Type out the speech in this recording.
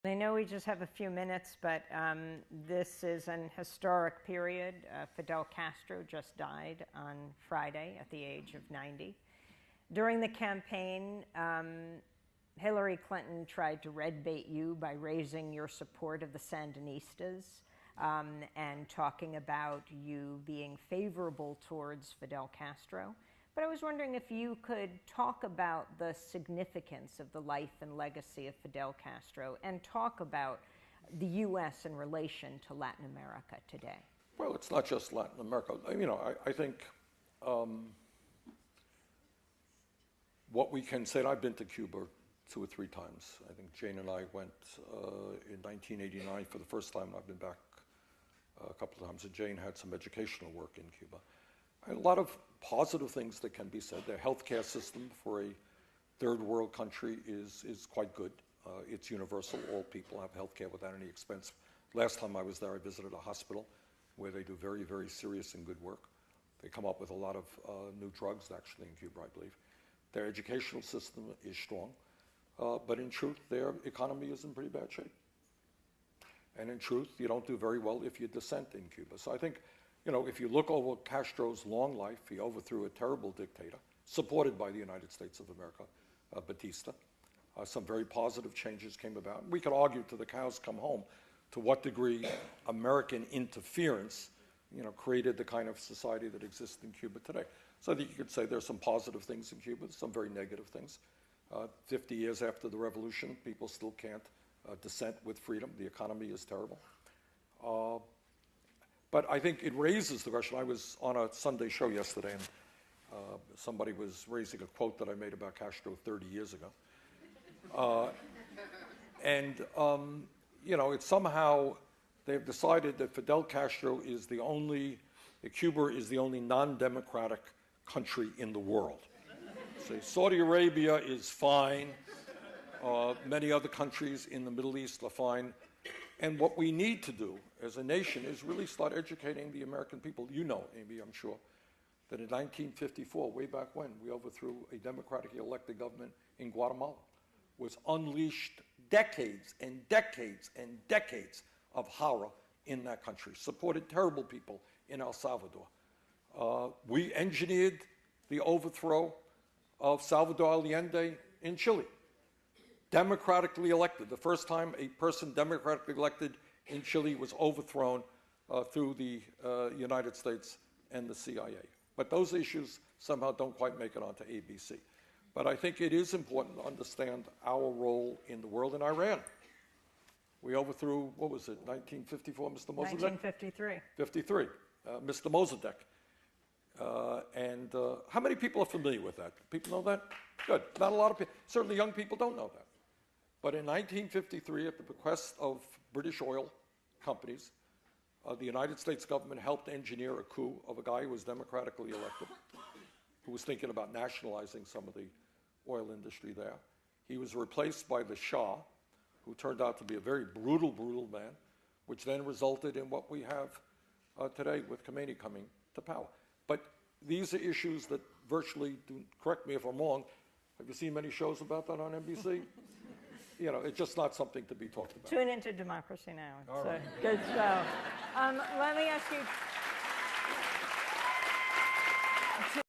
I know we just have a few minutes, but this is an historic period. Fidel Castro just died on Friday at the age of 90. During the campaign, Hillary Clinton tried to red bait you by raising your support of the Sandinistas and talking about you being favorable towards Fidel Castro. But I was wondering if you could talk about the significance of the life and legacy of Fidel Castro and talk about the U.S. in relation to Latin America today. Well, it's not just Latin America. You know, I think what we can say, and I've been to Cuba 2 or 3 times. I think Jane and I went in 1989 for the first time, and I've been back a couple of times. And Jane had some educational work in Cuba. A lot of positive things that can be said. Their healthcare system for a third world country is quite good. It's universal. All people have healthcare without any expense. Last time I was there, I visited a hospital where they do very, very serious and good work. They come up with a lot of new drugs, actually, in Cuba, I believe. Their educational system is strong. But in truth, their economy is in pretty bad shape. And in truth, you don't do very well if you dissent in Cuba. So I think, you know, if you look over Castro's long life, he overthrew a terrible dictator, supported by the United States of America, Batista. Some very positive changes came about. We could argue till the cows come home to what degree American interference, you know, created the kind of society that exists in Cuba today. So I think you could say there's some positive things in Cuba, some very negative things. 50 years after the revolution, people still can't dissent with freedom. The economy is terrible. But I think it raises the question. I was on a Sunday show yesterday, and somebody was raising a quote that I made about Castro 30 years ago. You know, it's somehow they've decided that Fidel Castro is the only, Cuba is the only non-democratic country in the world. So Saudi Arabia is fine. Many other countries in the Middle East are fine. And what we need to do as a nation is really start educating the American people. You know, Amy, I'm sure, that in 1954, way back when, we overthrew a democratically elected government in Guatemala, was unleashed decades and decades and decades of horror in that country, supported terrible people in El Salvador. We engineered the overthrow of Salvador Allende in Chile. Democratically elected. The first time a person democratically elected in Chile was overthrown through the United States and the CIA. But those issues somehow don't quite make it onto ABC. But I think it is important to understand our role in the world. In Iran, we overthrew, what was it, 1954, Mr. Mossadegh? 1953. 53, Mr. Mossadegh. How many people are familiar with that? People know that? Good. Not a lot of people. Certainly young people don't know that. But in 1953, at the bequest of British oil companies, the United States government helped engineer a coup of a guy who was democratically elected, who was thinking about nationalizing some of the oil industry there. He was replaced by the Shah, who turned out to be a very brutal, brutal man, which then resulted in what we have today with Khomeini coming to power. But these are issues that virtually, correct me if I'm wrong, have you seen many shows about that on NBC? You know, it's just not something to be talked about. Tune into Democracy Now! It's All right. a good show. Let me ask you...